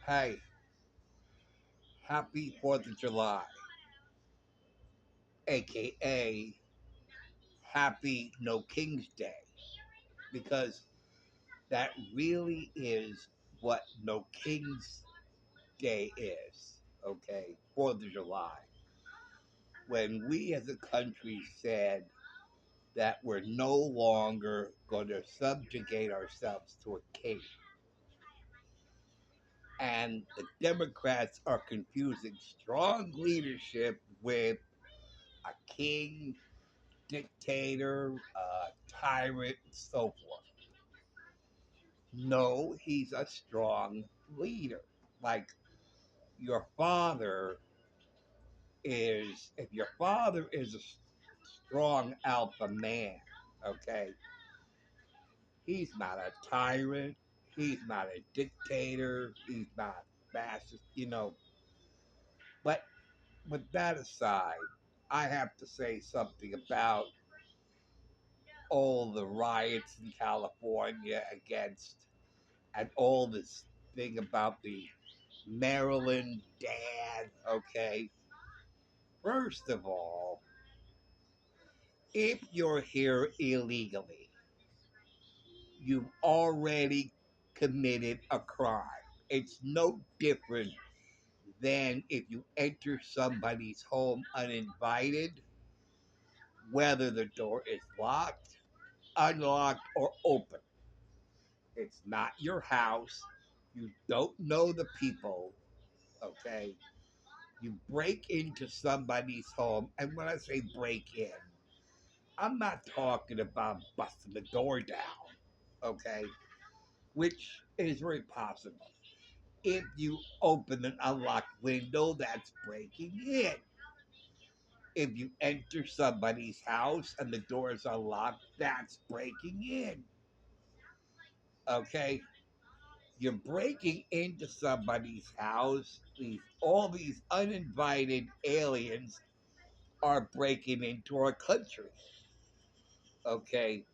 Hey, happy 4th of July, aka happy No King's Day, because that really is what No King's Day is, okay? 4th of July. When we as a country said that we're no longer going to subjugate ourselves to a king. And the Democrats are confusing strong leadership with a king, dictator, tyrant, and so forth. No, he's a strong leader. Like your father if your father is a strong alpha man, okay, he's not a tyrant, he's not a dictator, he's not fascist. But with that aside, I have to say something about all the riots in California against and all this thing about the Maryland dad, okay? First of all, if you're here illegally, you've already committed a crime. It's no different than if you enter somebody's home uninvited, whether the door is locked, unlocked, or open. It's not your house. You don't know the people, okay? You break into somebody's home, and when I say break in, I'm not talking about busting the door down, okay? Which is very possible. If you open an unlocked window, that's breaking in. If you enter somebody's house and the door is unlocked, that's breaking in, okay? You're breaking into somebody's house. All these uninvited aliens are breaking into our country. Okay,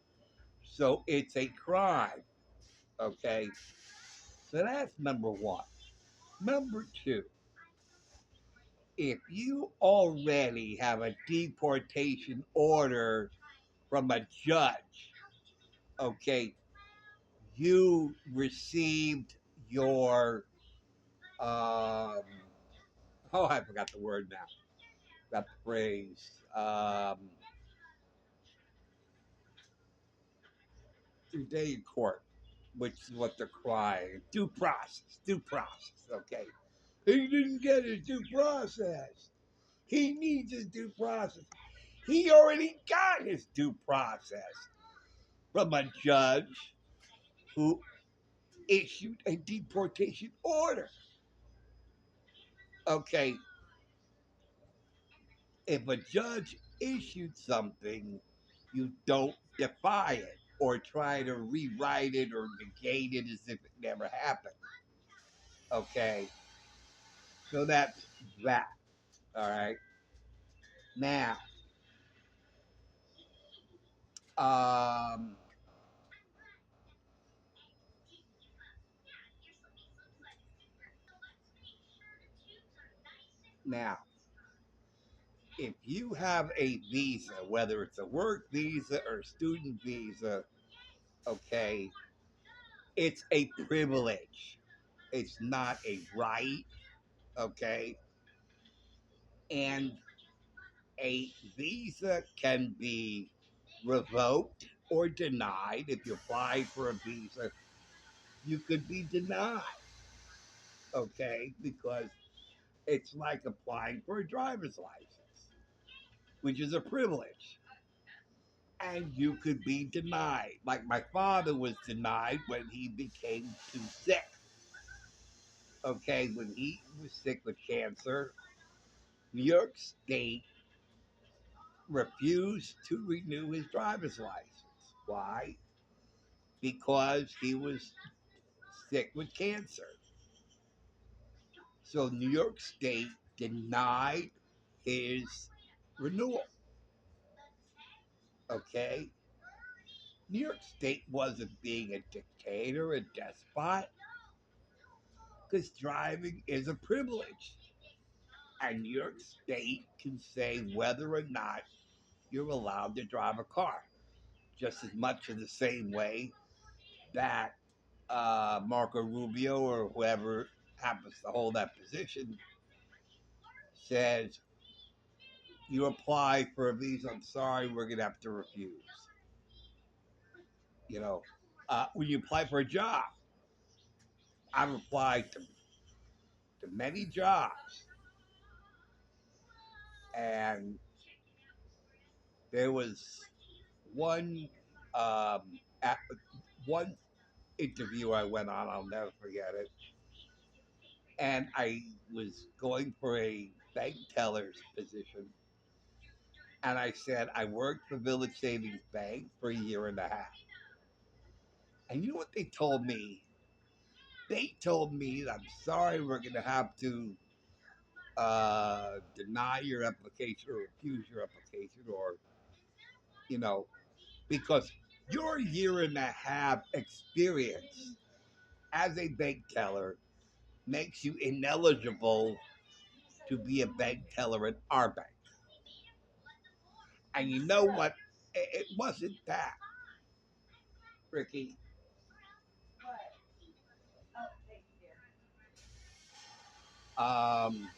so it's a crime. Okay, so that's number one. Number two, if you already have a deportation order from a judge, okay, you received your oh, I forgot the word now. That phrase. Your day in court, which is what they're crying. Due process. Okay, he didn't get his due process. He needs his due process. He already got his due process from a judge who issued a deportation order. Okay, if a judge issued something, you don't defy it or try to rewrite it or negate it as if it never happened. Okay, so that's that. All right. Now, um, now, if you have a visa, whether it's a work visa or student visa, okay, it's a privilege. It's not a right, okay? And a visa can be revoked or denied. If you apply for a visa, you could be denied, okay? Because it's like applying for a driver's license, which is a privilege. And you could be denied. Like my father was denied when he became too sick. Okay, when he was sick with cancer, New York State refused to renew his driver's license. Why? Because he was sick with cancer. So New York State denied his renewal. Okay? New York State wasn't being a dictator, a despot. because driving is a privilege. And New York State can say whether or not you're allowed to drive a car, just as much in the same way that Marco Rubio or whoever happens to hold that position says, you apply for a visa, I'm sorry, we're going to have to refuse. You know, when you apply for a job, I've applied to many jobs, and there was one um, at one interview I went on, I'll never forget it, and I was going for a bank teller's position, and I said I worked for Village Savings Bank for a year and a half. And you know what they told me? They told me, I'm sorry, we're going to have to deny your application or refuse your application, or, you know, because your year and a half experience as a bank teller makes you ineligible to be a bank teller at our bank. And you know what? It wasn't that, Ricky. Um,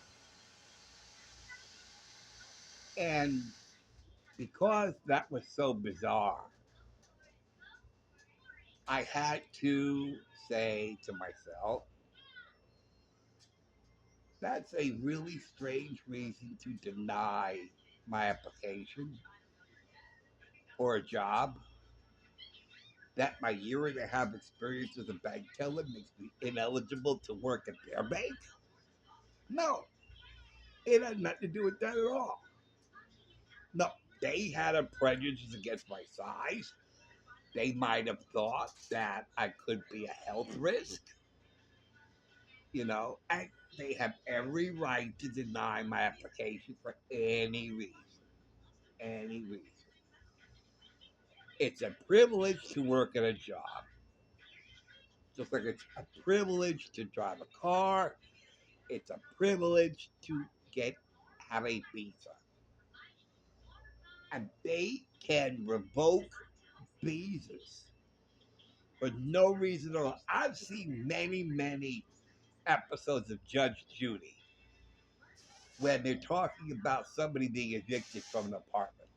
and because that was so bizarre, I had to say to myself, that's a really strange reason to deny my application for a job. That my year and a half experience as a bank teller makes me ineligible to work at their bank? No, it had nothing to do with that at all. No, they had a prejudice against my size. They might have thought that I could be a health risk, and they have every right to deny my application for any reason. Any reason. It's a privilege to work at a job, just like it's a privilege to drive a car. It's a privilege to get have a visa, and they can revoke visas for no reason at all. I've seen many, many episodes of Judge Judy when they're talking about somebody being evicted from an apartment,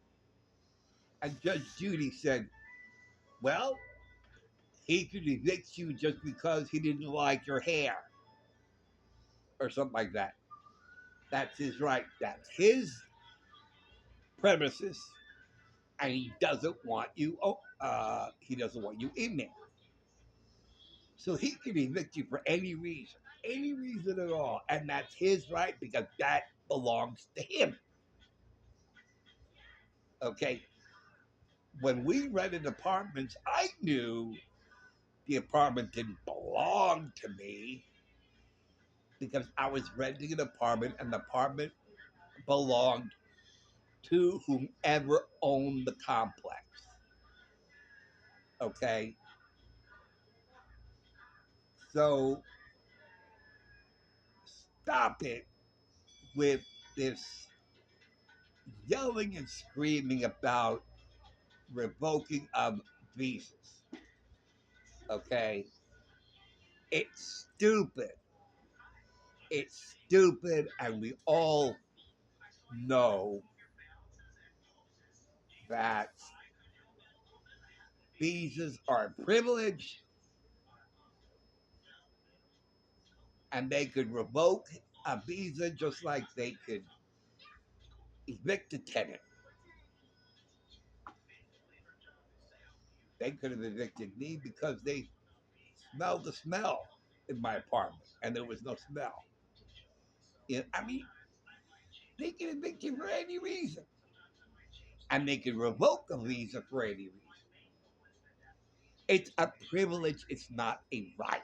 and Judge Judy said, "Well, he could evict you just because he didn't like your hair," or something like that. That's his right. That's his premises, and he doesn't want you. He doesn't want you in there. So he can evict you for any reason at all, and that's his right because that belongs to him. Okay. When we rented apartments, I knew the apartment didn't belong to me because I was renting an apartment, and the apartment belonged to whomever owned the complex. Okay. So stop it with this yelling and screaming about revoking of visas. Okay. It's stupid. It's stupid, and we all know that visas are a privilege, and they could revoke a visa just like they could evict a tenant. They could have evicted me because they smelled the smell in my apartment, and there was no smell. I mean, they can evict you for any reason, and they can revoke a visa for any reason. It's a privilege, it's not a right.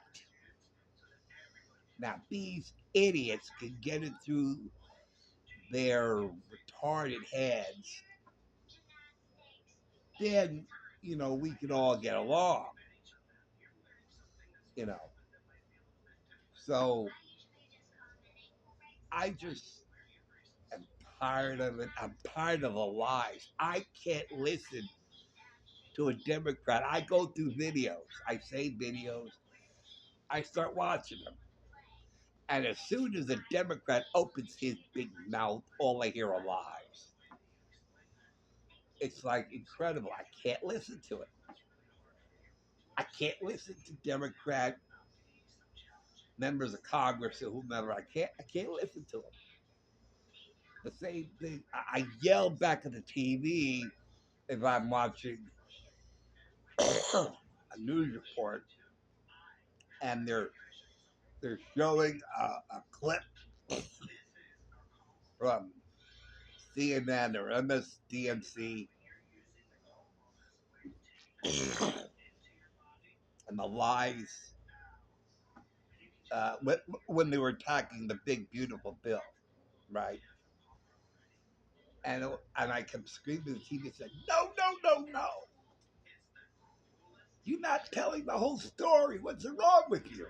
Now, these idiots can get it through their retarded heads, then, we could all get along, you know. So I just am tired of it. I'm tired of the lies. I can't listen to a Democrat. I go through videos. I save videos. I start watching them. And as soon as a Democrat opens his big mouth, all I hear are lies. It's like incredible. I can't listen to it. I can't listen to Democrat members of Congress or whomever. I can't listen to them. The same thing. I yell back at the TV if I'm watching a news report and they're showing a clip from CNN or MSDNC and the lies when they were attacking the big beautiful bill, right? And I kept screaming at the TV and said, "No, no, no, no! You're not telling the whole story. What's wrong with you?"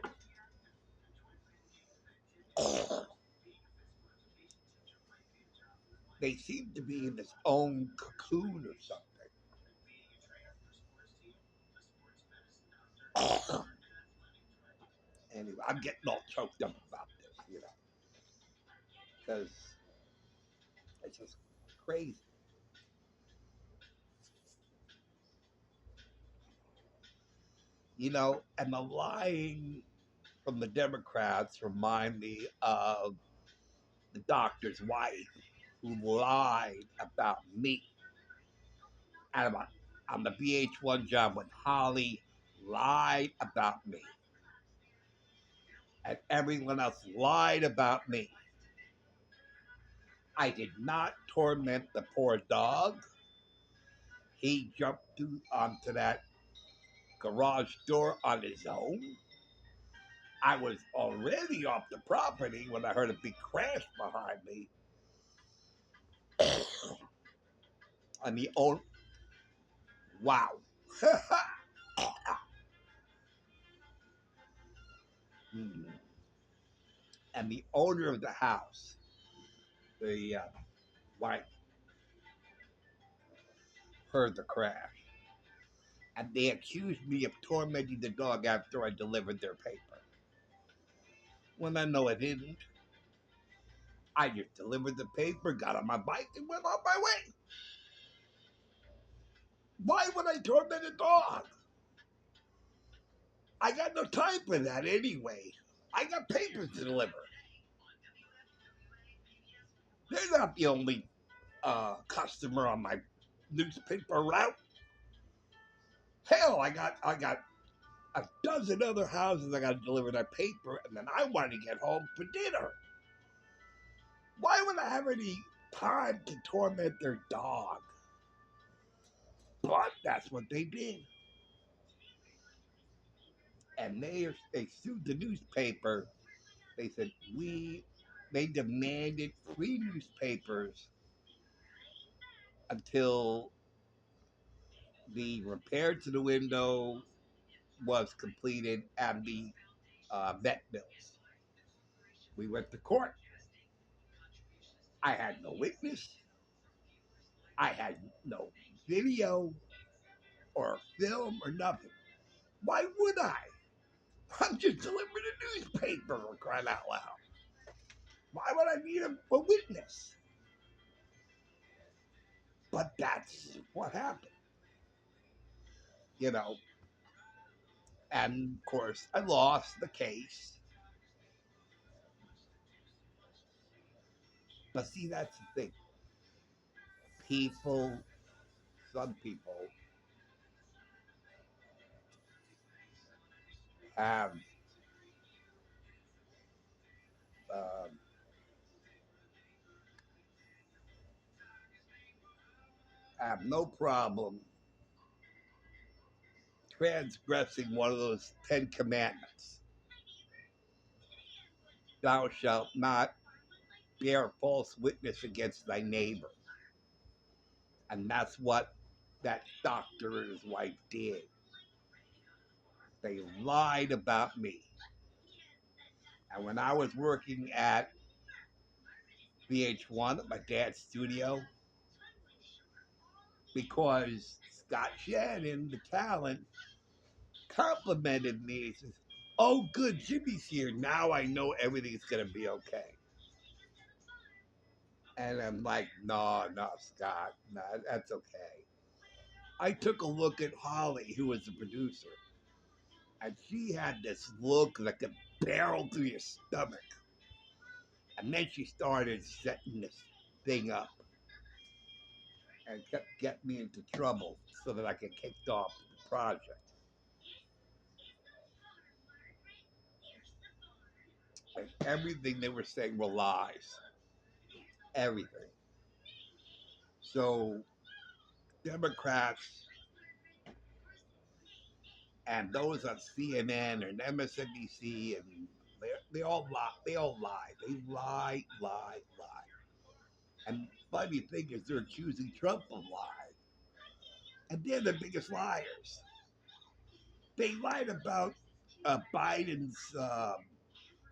They seem to be in this own cocoon or something. Anyway, I'm getting all choked up about this, because it's just crazy. And the lying from the Democrats remind me of the doctor's wife who lied about me and about on the BH1 job when Holly lied about me and everyone else lied about me. I did not torment the poor dog. He jumped onto that garage door on his own. I was already off the property when I heard a big crash behind me. And the own wow. And the owner of the house, the wife, heard the crash. And they accused me of tormenting the dog after I delivered their paper. When I know I didn't, I just delivered the paper, got on my bike, and went on my way. Why would I torment a dog? I got no time for that anyway. I got papers to deliver. They're not the only customer on my newspaper route. Hell, I got a dozen other houses I got to deliver that paper, and then I want to get home for dinner. Why would I have any time to torment their dog? But that's what they did. And they sued the newspaper. They said they demanded free newspapers until the repair to the window was completed and the vet bills. We went to court. I had no witness. I had no video or film or nothing. Why would I? I'm just delivering a newspaper, for crying out loud. Why would I need a witness? But that's what happened, you know. And of course, I lost the case. But see, that's the thing. People, some people have um, have no problem transgressing one of those 10 Commandments. Thou shalt not bear false witness against thy neighbor. And that's what that doctor and his wife did. They lied about me. And when I was working at VH1 at my dad's studio, because Scott Shannon, the talent, complimented me. He says, "Oh, good, Jimmy's here. Now I know everything's gonna be okay." And I'm like, "No, no, Scott, no, that's okay." I took a look at Holly, who was the producer, and she had this look like a barrel through your stomach. And then she started setting this thing up and kept getting me into trouble so that I could kicked off the project. And everything they were saying were lies. Everything. So Democrats and those on CNN and MSNBC and they all lie. They all lie. They lie, lie, lie. And funny thing is, they're accusing Trump of lying, and they're the biggest liars. They lied about Biden's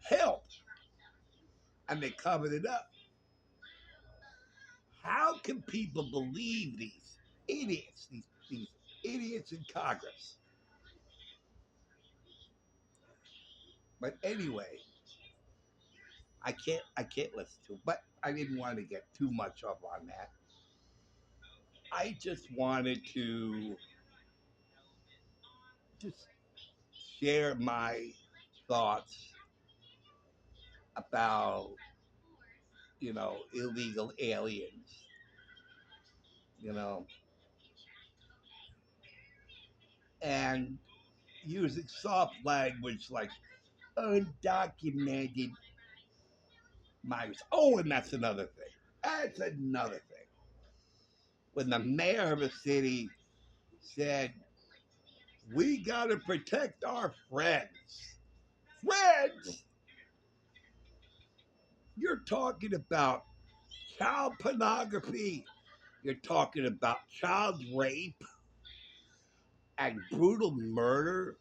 health, and they covered it up. How can people believe these idiots? These idiots in Congress. But anyway, I can't listen to it. But I didn't want to get too much up on that. I just wanted to just share my thoughts about illegal aliens, you know, and using soft language like undocumented migrants. Oh, and that's another thing. That's another thing. When the mayor of a city said, "We got to protect our friends." Friends? You're talking about child pornography. You're talking about child rape and brutal murder.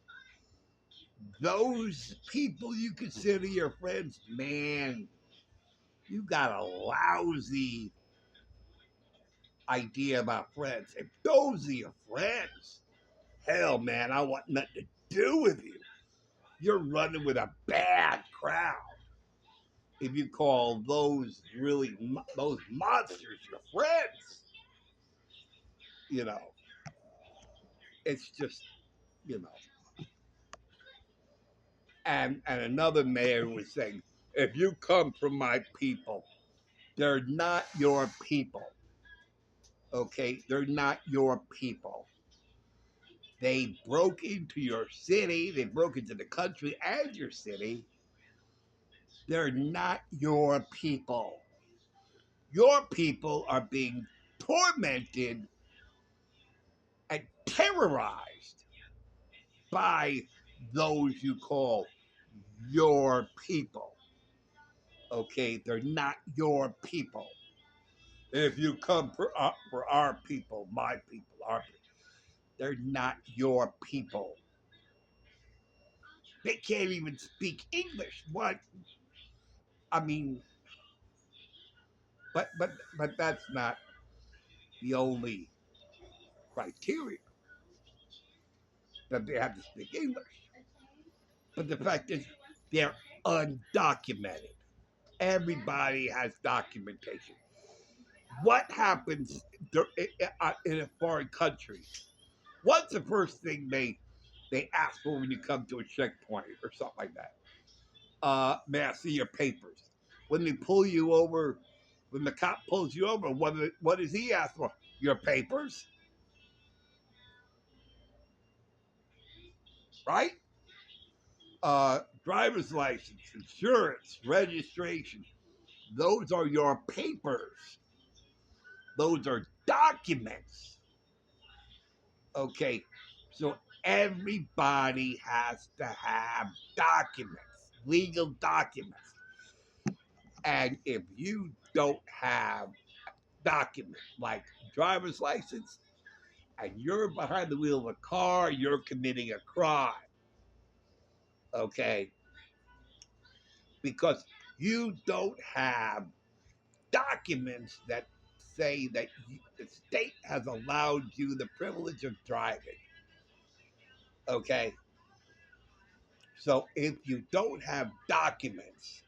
Those people you consider your friends, man, you got a lousy idea about friends. If those are your friends, hell, man, I want nothing to do with you. You're running with a bad crowd. If you call those monsters your friends, you know, it's just, you know. And another mayor was saying, if you come from my people, they're not your people. Okay, they're not your people. They broke into your city. They broke into the country and your city. They're not your people. Your people are being tormented and terrorized by those you call your people. Okay, they're not your people. If you come for our people, my people, our people, they're not your people. They can't even speak English. What? I mean, but that's not the only criteria that they have to speak English. But the fact is, they're undocumented. Everybody has documentation. What happens in a foreign country? What's the first thing they ask for when you come to a checkpoint or something like that? May I see your papers? When they pull you over, when the cop pulls you over, what does he ask for? Your papers, right? Driver's license, insurance, registration. Those are your papers. Those are documents. Okay, so everybody has to have documents, legal documents. And if you don't have documents like driver's license and you're behind the wheel of a car, you're committing a crime. Okay. because you don't have documents that say that the state has allowed you the privilege of driving. Okay? So if you don't have documents,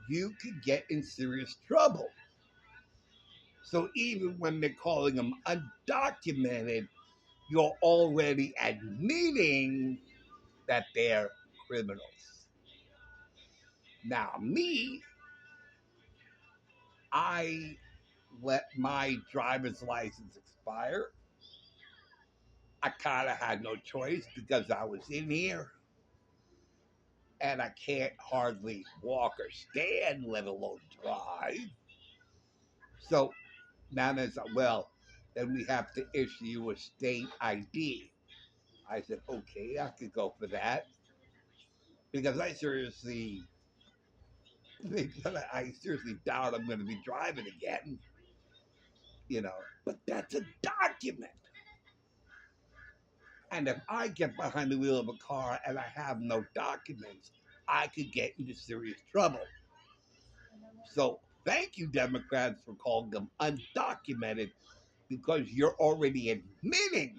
you could get in serious trouble. So even when they're calling them undocumented, you're already admitting that they're criminals. Now, me, I let my driver's license expire. I kind of had no choice because I was in here and I can't hardly walk or stand, let alone drive. So now there's well, then we have to issue you a state ID. I said, okay, I could go for that because I seriously doubt I'm going to be driving again, you know. But that's a document. And if I get behind the wheel of a car and I have no documents, I could get into serious trouble. So thank you, Democrats, for calling them undocumented because you're already admitting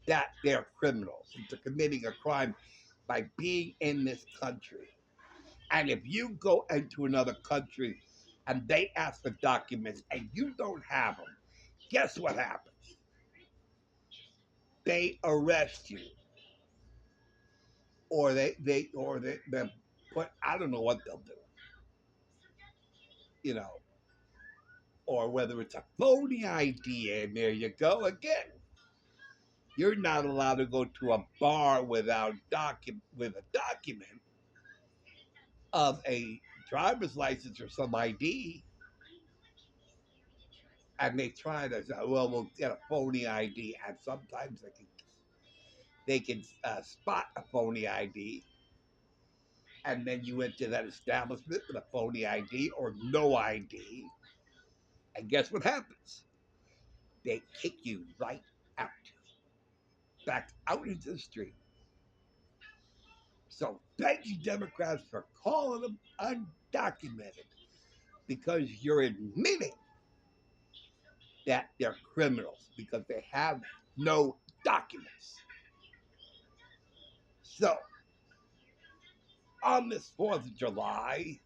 that they're criminals into committing a crime by being in this country. And if you go into another country and they ask for documents and you don't have them, guess what happens? They arrest you, or they put I don't know what they'll do, you know, or whether it's a phony ID. And there you go again. You're not allowed to go to a bar without with a document of a driver's license or some ID, and they try to say, well, we'll get a phony ID, and sometimes they can spot a phony ID, and then you enter that establishment with a phony ID or no ID, and guess what happens? They kick you right out, back out into the street. So thank you, Democrats, for calling them undocumented because you're admitting that they're criminals because they have no documents. So on this 4th of July,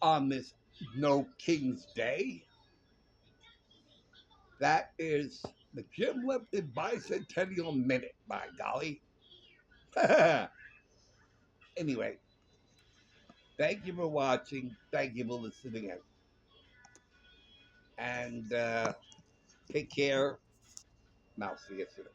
on this No King's Day, that is the Jim Lipton Bicentennial Minute, by golly. Anyway, thank you for watching. Thank you for listening in. And take care. And I'll see you soon.